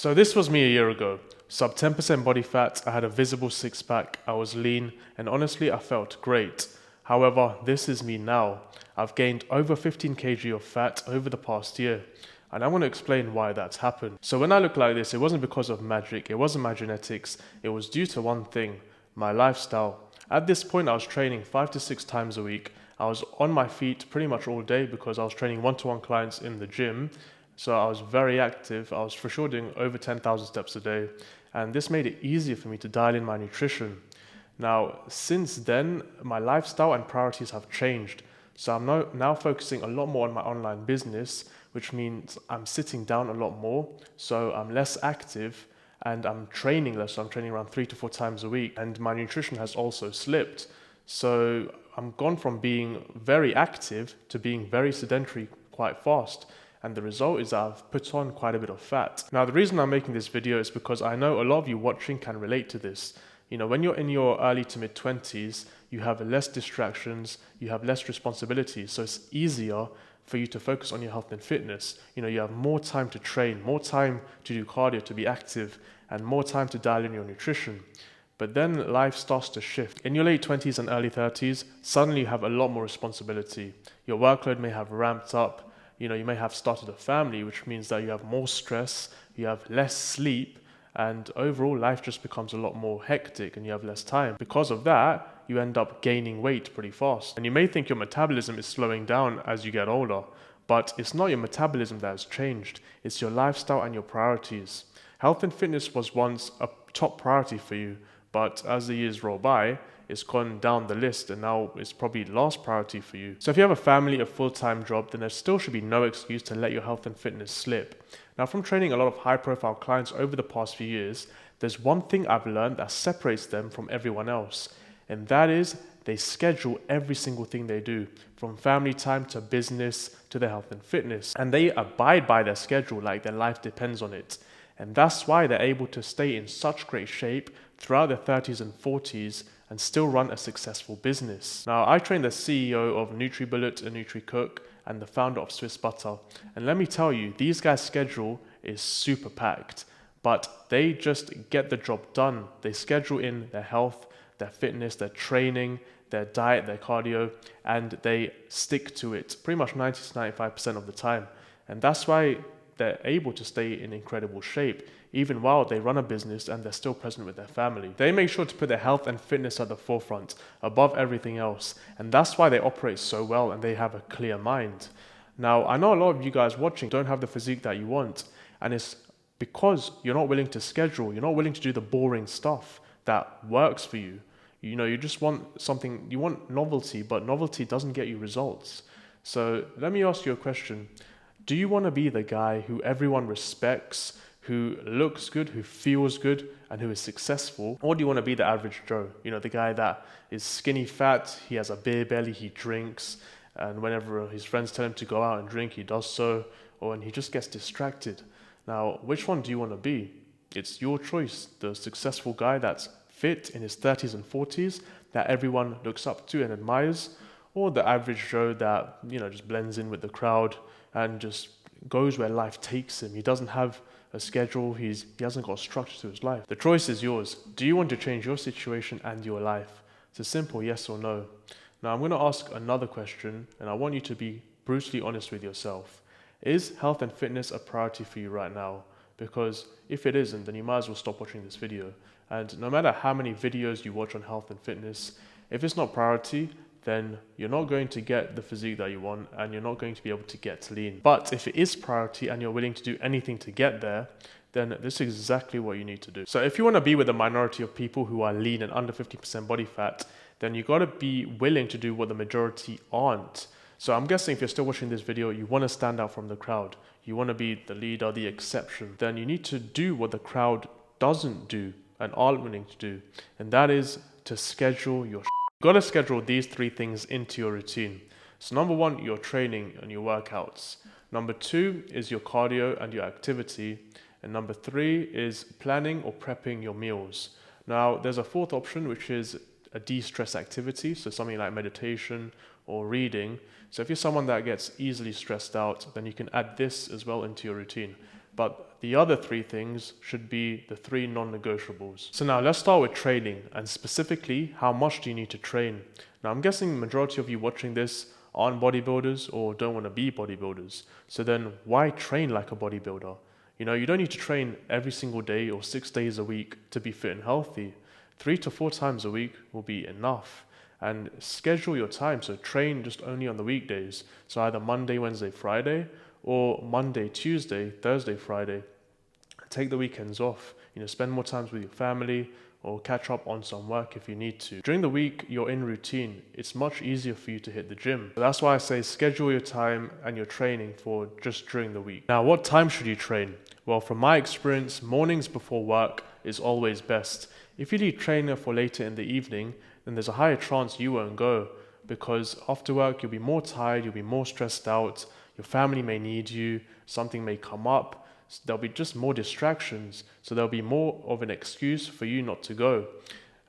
So this was me a year ago. Sub 10% body fat, I had a visible six pack, I was lean, and honestly I felt great. However, this is me now. I've gained over 15 kg of fat over the past year. And I want to explain why that's happened. So when I look like this, it wasn't because of magic, it wasn't my genetics, it was due to one thing, my lifestyle. At this point I was training 5 to 6 times a week. I was on my feet pretty much all day because I was training one-to-one clients in the gym. So I was very active. I was for sure doing over 10,000 steps a day. And this made it easier for me to dial in my nutrition. Now, since then, my lifestyle and priorities have changed. So I'm now focusing a lot more on my online business, which means I'm sitting down a lot more. So I'm less active and I'm training less. So I'm training around 3 to 4 times a week. And my nutrition has also slipped. So I'm gone from being very active to being very sedentary quite fast. And the result is that I've put on quite a bit of fat. Now, the reason I'm making this video is because I know a lot of you watching can relate to this. You know, when you're in your early to mid 20s, you have less distractions, you have less responsibilities. So it's easier for you to focus on your health and fitness. You know, you have more time to train, more time to do cardio, to be active, and more time to dial in your nutrition. But then life starts to shift. In your late 20s and early 30s, suddenly you have a lot more responsibility. Your workload may have ramped up. You know, you may have started a family, which means that you have more stress, you have less sleep, and overall life just becomes a lot more hectic and you have less time. Because of that, you end up gaining weight pretty fast. And you may think your metabolism is slowing down as you get older, but it's not your metabolism that has changed, it's your lifestyle and your priorities. Health and fitness was once a top priority for you, but as the years roll by, it's gone down the list and now it's probably last priority for you. So if you have a family, a full-time job, then there still should be no excuse to let your health and fitness slip. Now, from training a lot of high-profile clients over the past few years, there's one thing I've learned that separates them from everyone else, and that is they schedule every single thing they do, from family time to business to their health and fitness, and they abide by their schedule like their life depends on it. And that's why they're able to stay in such great shape throughout their 30s and 40s and still run a successful business. Now, I train the CEO of NutriBullet and NutriCook and the founder of Swiss Butter. And let me tell you, these guys' schedule is super packed, but they just get the job done. They schedule in their health, their fitness, their training, their diet, their cardio, and they stick to it pretty much 90 to 95% of the time. And that's why they're able to stay in incredible shape, even while they run a business and they're still present with their family. They make sure to put their health and fitness at the forefront, above everything else. And that's why they operate so well and they have a clear mind. Now, I know a lot of you guys watching don't have the physique that you want. And it's because you're not willing to schedule, you're not willing to do the boring stuff that works for you. You know, you just want something, you want novelty, but novelty doesn't get you results. So let me ask you a question. Do you want to be the guy who everyone respects, who looks good, who feels good, and who is successful? Or do you want to be the average Joe? You know, the guy that is skinny fat, he has a beer belly, he drinks, and whenever his friends tell him to go out and drink, he does so, or and he just gets distracted. Now, which one do you want to be? It's your choice. The successful guy that's fit in his 30s and 40s, that everyone looks up to and admires, or the average Joe that, you know, just blends in with the crowd and just goes where life takes him. He doesn't have a schedule, he hasn't got a structure to his life. The choice is yours. Do you want to change your situation and your life? It's a simple yes or no. Now I'm going to ask another question and I want you to be brutally honest with yourself. Is health and fitness a priority for you right now? Because if it isn't, then you might as well stop watching this video. And no matter how many videos you watch on health and fitness, if it's not priority, then you're not going to get the physique that you want and you're not going to be able to get lean. But if it is priority and you're willing to do anything to get there, then this is exactly what you need to do. So if you want to be with the minority of people who are lean and under 50% body fat, then you got to be willing to do what the majority aren't. So I'm guessing if you're still watching this video, you want to stand out from the crowd. You want to be the leader, the exception. Then you need to do what the crowd doesn't do and aren't willing to do. And that is to schedule your You've got to schedule these 3 things into your routine. So number 1, your training and your workouts. Number 2 is your cardio and your activity. And number 3 is planning or prepping your meals. Now, there's a 4th option, which is a de-stress activity. So something like meditation or reading. So if you're someone that gets easily stressed out, then you can add this as well into your routine. but the other three things should be the three non-negotiables. So now let's start with training, and specifically, how much do you need to train? Now I'm guessing the majority of you watching this aren't bodybuilders or don't want to be bodybuilders. So then why train like a bodybuilder? You don't need to train every single day or 6 days a week to be fit and healthy. 3 to 4 times a week will be enough. And schedule your time, so train just only on the weekdays. So either Monday, Wednesday, Friday, or Monday, Tuesday, Thursday, Friday. Take the weekends off. Spend more time with your family, or catch up on some work if you need to. During the week, you're in routine. It's much easier for you to hit the gym. So that's why I say schedule your time and your training for just during the week. Now, what time should you train? Well, from my experience, mornings before work is always best. If you leave training for later in the evening, then there's a higher chance you won't go, because after work, you'll be more tired, you'll be more stressed out, your family may need you, something may come up, there'll be just more distractions, so there'll be more of an excuse for you not to go.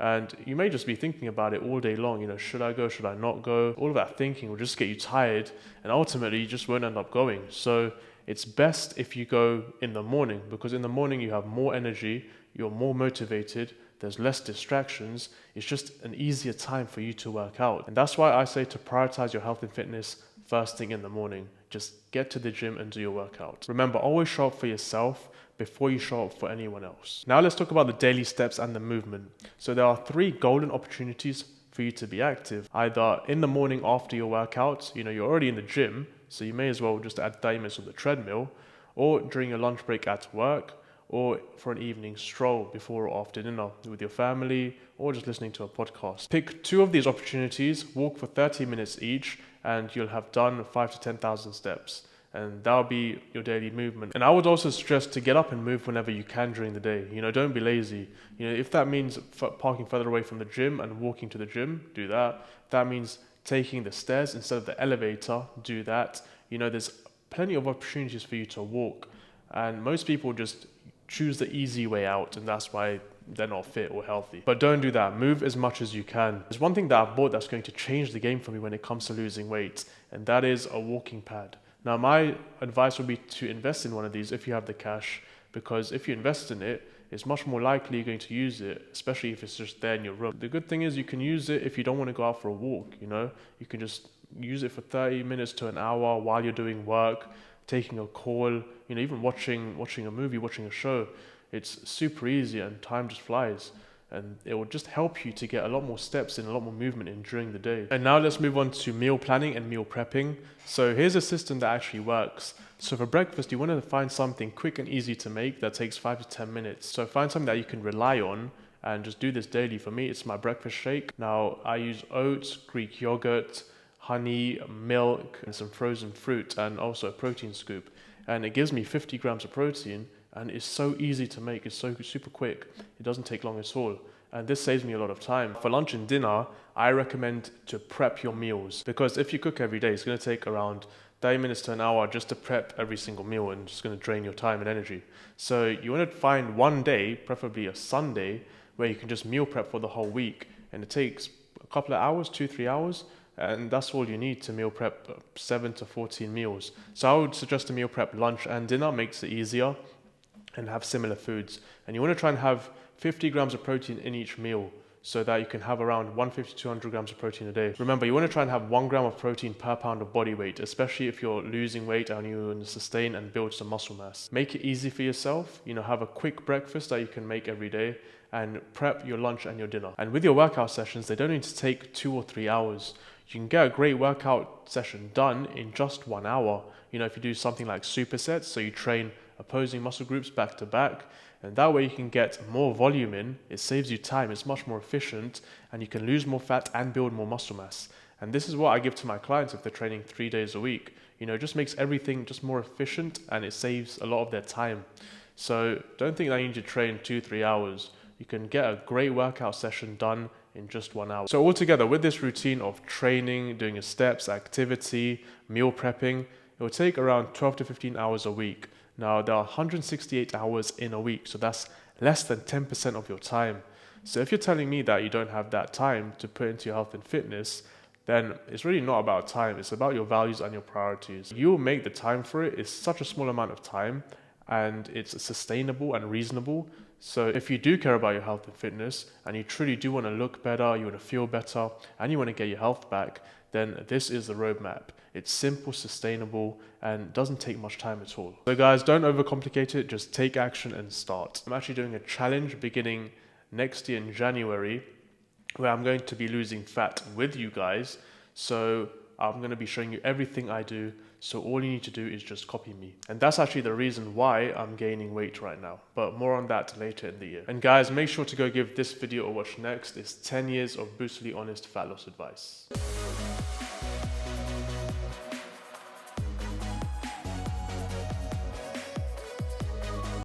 And you may just be thinking about it all day long, should I go, should I not go? All of that thinking will just get you tired, and ultimately you just won't end up going. So it's best if you go in the morning, because in the morning you have more energy, you're more motivated, there's less distractions, it's just an easier time for you to work out. And that's why I say to prioritize your health and fitness first thing in the morning. Just get to the gym and do your workout. Remember, always show up for yourself before you show up for anyone else. Now let's talk about the daily steps and the movement. So there are 3 golden opportunities for you to be active. Either in the morning after your workout, you're already in the gym, so you may as well just add 30 minutes on the treadmill, or during your lunch break at work, or for an evening stroll before or after dinner with your family, or just listening to a podcast. Pick 2 of these opportunities, walk for 30 minutes each, and you'll have done 5 to 10,000 steps. And that'll be your daily movement. And I would also suggest to get up and move whenever you can during the day. Don't be lazy. If that means parking further away from the gym and walking to the gym, do that. If that means taking the stairs instead of the elevator, do that. There's plenty of opportunities for you to walk. And most people just choose the easy way out, and that's why they're not fit or healthy. But don't do that. Move as much as you can. There's one thing that I've bought that's going to change the game for me when it comes to losing weight, and that is a walking pad. Now, my advice would be to invest in one of these if you have the cash, because if you invest in it, it's much more likely you're going to use it, especially if it's just there in your room. The good thing is you can use it if you don't want to go out for a walk, You can just use it for 30 minutes to an hour while you're doing work, taking a call, even watching a movie, watching a show. It's super easy and time just flies. And it will just help you to get a lot more steps in, a lot more movement in during the day. And now let's move on to meal planning and meal prepping. So here's a system that actually works. So for breakfast, you want to find something quick and easy to make that takes 5 to 10 minutes. So find something that you can rely on and just do this daily. For me, it's my breakfast shake. Now I use oats, Greek yogurt, honey, milk, and some frozen fruit, and also a protein scoop. And it gives me 50 grams of protein, and it's so easy to make. It's so super quick. It doesn't take long at all. And this saves me a lot of time. For lunch and dinner, I recommend to prep your meals, because if you cook every day, it's going to take around 30 minutes to an hour just to prep every single meal, and it's going to drain your time and energy. So you want to find one day, preferably a Sunday, where you can just meal prep for the whole week. And it takes a couple of hours, 2-3 hours. And that's all you need to meal prep 7 to 14 meals. So I would suggest to meal prep lunch and dinner, makes it easier, and have similar foods. And you want to try and have 50 grams of protein in each meal, so that you can have around 150 to 200 grams of protein a day. Remember, you want to try and have 1 gram of protein per pound of body weight, especially if you're losing weight and you want to sustain and build some muscle mass. Make it easy for yourself. Have a quick breakfast that you can make every day, and prep your lunch and your dinner. And with your workout sessions, they don't need to take 2 or 3 hours. You can get a great workout session done in just 1 hour. If you do something like supersets, so you train opposing muscle groups back to back, and that way you can get more volume in. It saves you time, it's much more efficient, and you can lose more fat and build more muscle mass. And this is what I give to my clients if they're training 3 days a week. It just makes everything just more efficient, and it saves a lot of their time. So don't think that you need to train 2-3 hours. You can get a great workout session done in just 1 hour. So altogether, with this routine of training, doing your steps, activity, meal prepping, it will take around 12 to 15 hours a week. Now, there are 168 hours in a week, so that's less than 10% of your time. So if you're telling me that you don't have that time to put into your health and fitness, then it's really not about time. It's about your values and your priorities. You'll make the time for it. It's such a small amount of time, and it's sustainable and reasonable. So if you do care about your health and fitness, and you truly do want to look better, you want to feel better, and you want to get your health back, then this is the roadmap. It's simple, sustainable, and doesn't take much time at all. So guys, don't overcomplicate it, just take action and start. I'm actually doing a challenge beginning next year in January, where I'm going to be losing fat with you guys. So I'm going to be showing you everything I do. So all you need to do is just copy me. And that's actually the reason why I'm gaining weight right now. But more on that later in the year. And guys, make sure to go give this video a watch next. It's 10 years of brutally honest fat loss advice.